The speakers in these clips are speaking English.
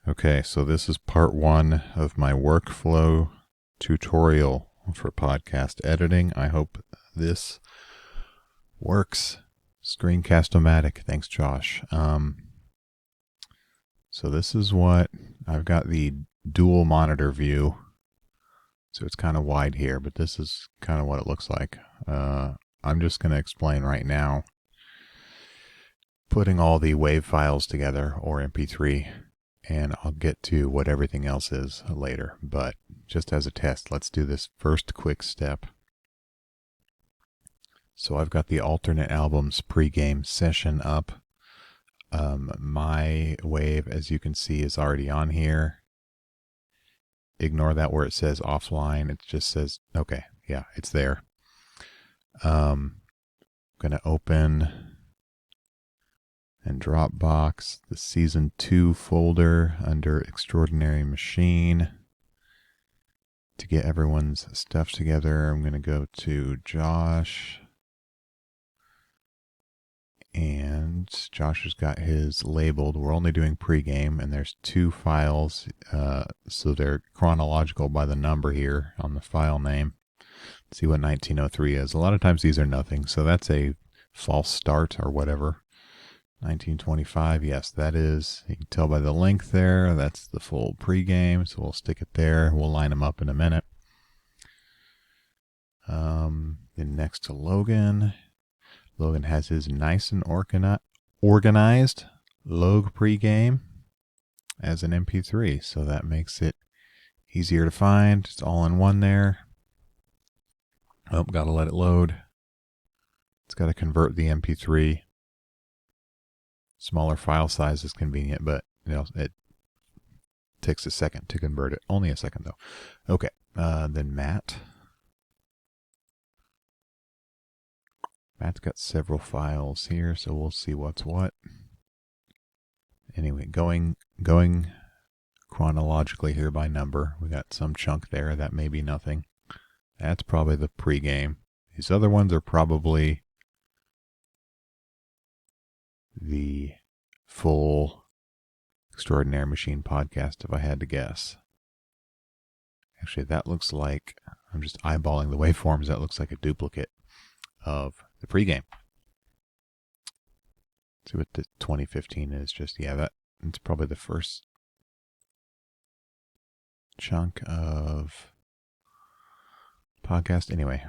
Okay, so this is part one of my workflow tutorial for podcast editing. I hope this works. Screencast-O-Matic. Thanks, Josh. So this is what I've got, the dual monitor view. So it's kind of wide here, but this is kind of what it looks like. I'm just going to explain right now putting all the WAV files together, or MP3, and I'll get to what everything else is later. But just as a test, let's do this first quick step. So I've got the alternate albums pregame session up. My wave, as you can see, is already on here. Ignore that where it says offline. It just says, okay, yeah, it's there. I'm going to open and Dropbox the season 2 folder under Extraordinary Machine. To get everyone's stuff together, I'm going to go to Josh. And Josh has got his labeled. We're only doing pregame, and there's 2 files, so they're chronological by the number here on the file name. Let's see what 1903 is. A lot of times these are nothing, so that's a false start or whatever. 1925, yes, that is. You can tell by the length there, that's the full pregame, so we'll stick it there. We'll line them up in a minute. Then next to Logan. Logan has his nice and organized log pregame as an MP3, so that makes it easier to find. It's all in one there. Oh, gotta let it load. It's got to convert the MP3. Smaller file size is convenient, but it takes a second to convert it. Only a second though. Okay, then Matt. Matt's got several files here, so we'll see what's what. Anyway, going chronologically here by number. We got some chunk there. That may be nothing. That's probably the pregame. These other ones are probably the full Extraordinary Machine podcast, if I had to guess. Actually, that looks like, I'm just eyeballing the waveforms, that looks like a duplicate of the pregame. See what the 2015 is. It's probably the first chunk of podcast. Anyway,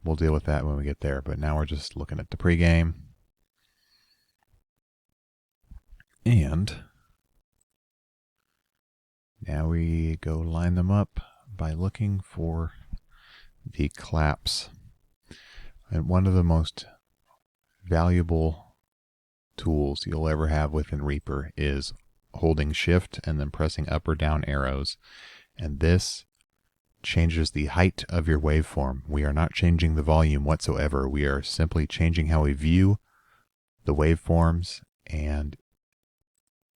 we'll deal with that when we get there, but now we're just looking at the pregame. And now we go line them up by looking for the claps. And one of the most valuable tools you'll ever have within Reaper is holding Shift and then pressing up or down arrows. And this changes the height of your waveform. We are not changing the volume whatsoever. We are simply changing how we view the waveforms. And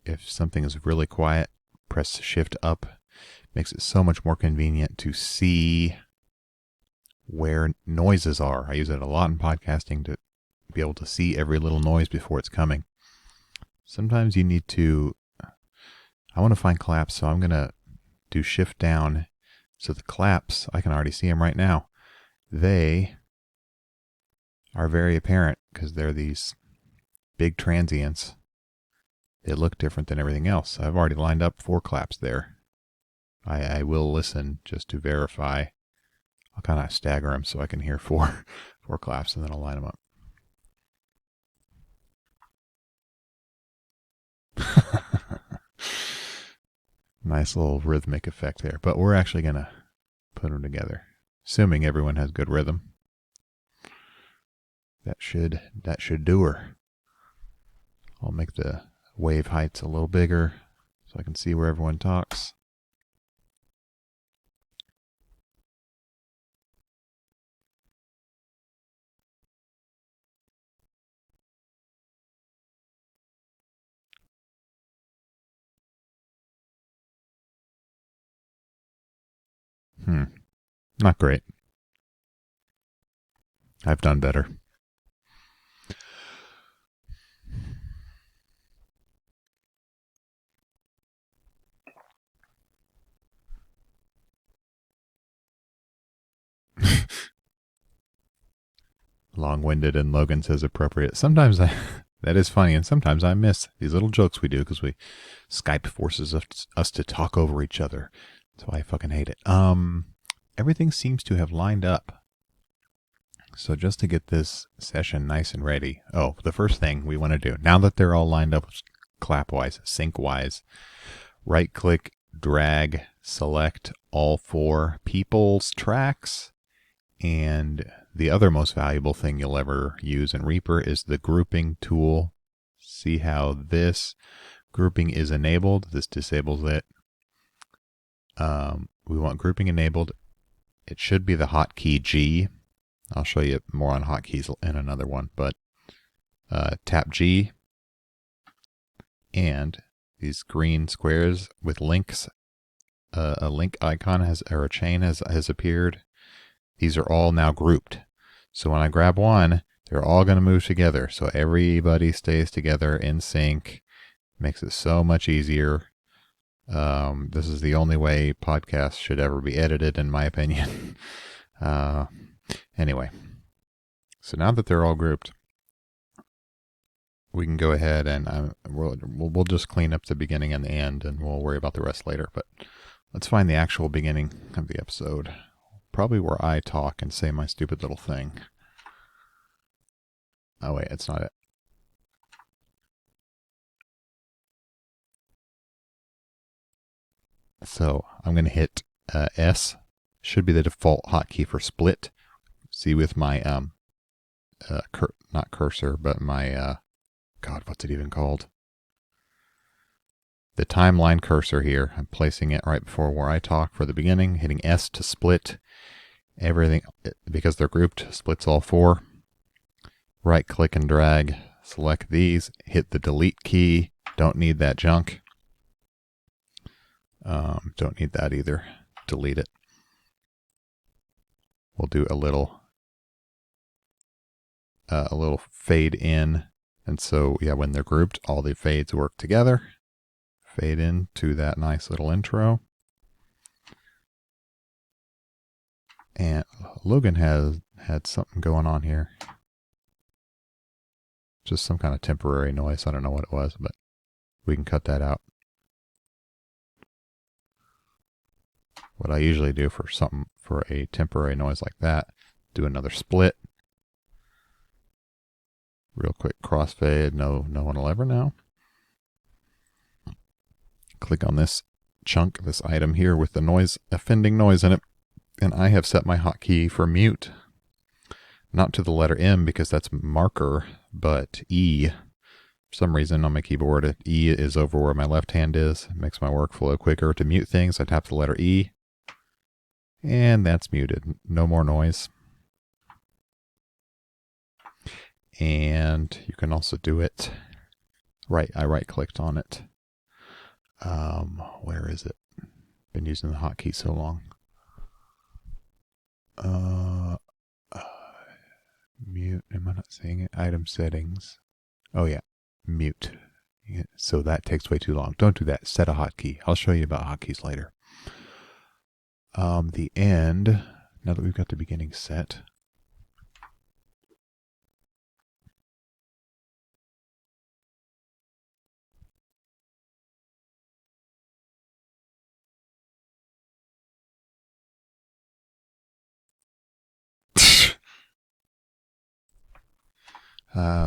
if something is really quiet, press Shift up. Makes it so much more convenient to see where noises are. I use it a lot in podcasting to be able to see every little noise before it's coming. Sometimes you need to, I want to find claps, so I'm going to do Shift down. So the claps, I can already see them right now. They are very apparent because they're these big transients. They look different than everything else. I've already lined up 4 claps there. I will listen just to verify. I'll kind of stagger them so I can hear 4 claps, and then I'll line them up. Nice little rhythmic effect there. But we're actually going to put them together, assuming everyone has good rhythm. That should do her. I'll make the wave heights a little bigger so I can see where everyone talks. Not great. I've done better. long-winded, and Logan says appropriate. Sometimes that is funny, and sometimes I miss these little jokes we do because Skype forces us to talk over each other. So I fucking hate it. Everything seems to have lined up. So just to get this session nice and ready. Oh, the first thing we want to do, now that they're all lined up clap-wise, sync-wise, right-click, drag, select all 4 people's tracks. And the other most valuable thing you'll ever use in Reaper is the grouping tool. See how this grouping is enabled? This disables it. We want grouping enabled. It should be the hotkey G. I'll show you more on hotkeys in another one, but tap G, and these green squares with links, a link icon or a chain has appeared. These are all now grouped. So when I grab one, they're all going to move together. So everybody stays together in sync. Makes it so much easier. This is the only way podcasts should ever be edited, in my opinion. Anyway, so now that they're all grouped, we can go ahead and we'll just clean up the beginning and the end, and we'll worry about the rest later. But let's find the actual beginning of the episode. Probably where I talk and say my stupid little thing. Oh wait, it's not it. So I'm going to hit S. Should be the default hotkey for split. See with my not cursor, but my God, what's it even called? The timeline cursor here. I'm placing it right before where I talk for the beginning, hitting S to split everything, because they're grouped, splits all 4. Right click and drag, select these, hit the delete key. Don't need that junk. Don't need that either. Delete it. We'll do a little fade in. And so, yeah, when they're grouped, all the fades work together. Fade in to that nice little intro. And Logan had something going on here. Just some kind of temporary noise. I don't know what it was, but we can cut that out. What I usually do for a temporary noise like that, do another split. Real quick crossfade, no one will ever know. Click on this chunk, this item here with the noise, offending noise in it, and I have set my hotkey for mute. Not to the letter M because that's marker, but E. For some reason on my keyboard, E is over where my left hand is. It makes my workflow quicker. To mute things, I tap the letter E, and that's muted. No more noise. And you can also do it I right-clicked on it. Where is it? Been using the hotkey so long. Mute. Am I not saying it? Item settings. Oh yeah, mute. So that takes way too long. Don't do that. Set a hotkey. I'll show you about hotkeys later. The end. Now that we've got the beginning set.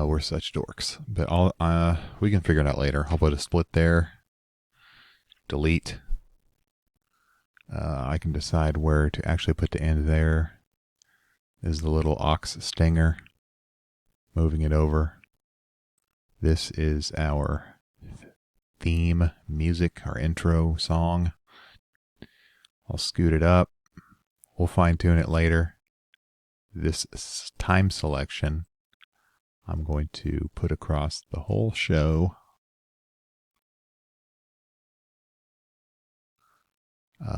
We're such dorks. But we can figure it out later. I'll put a split there. Delete. I can decide where to actually put the end there. Is the little aux stinger. Moving it over. This is our theme music, our intro song. I'll scoot it up. We'll fine tune it later. This time selection I'm going to put across the whole show.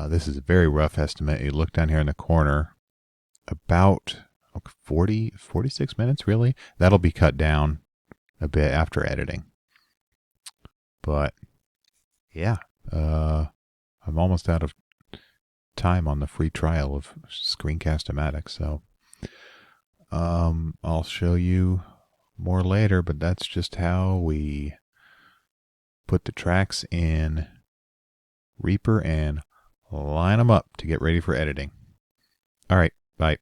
This is a very rough estimate. You look down here in the corner, about 46 minutes, really. That'll be cut down a bit after editing. But yeah, I'm almost out of time on the free trial of Screencast-O-Matic, so I'll show you more later, but that's just how we put the tracks in Reaper and line them up to get ready for editing. All right, bye.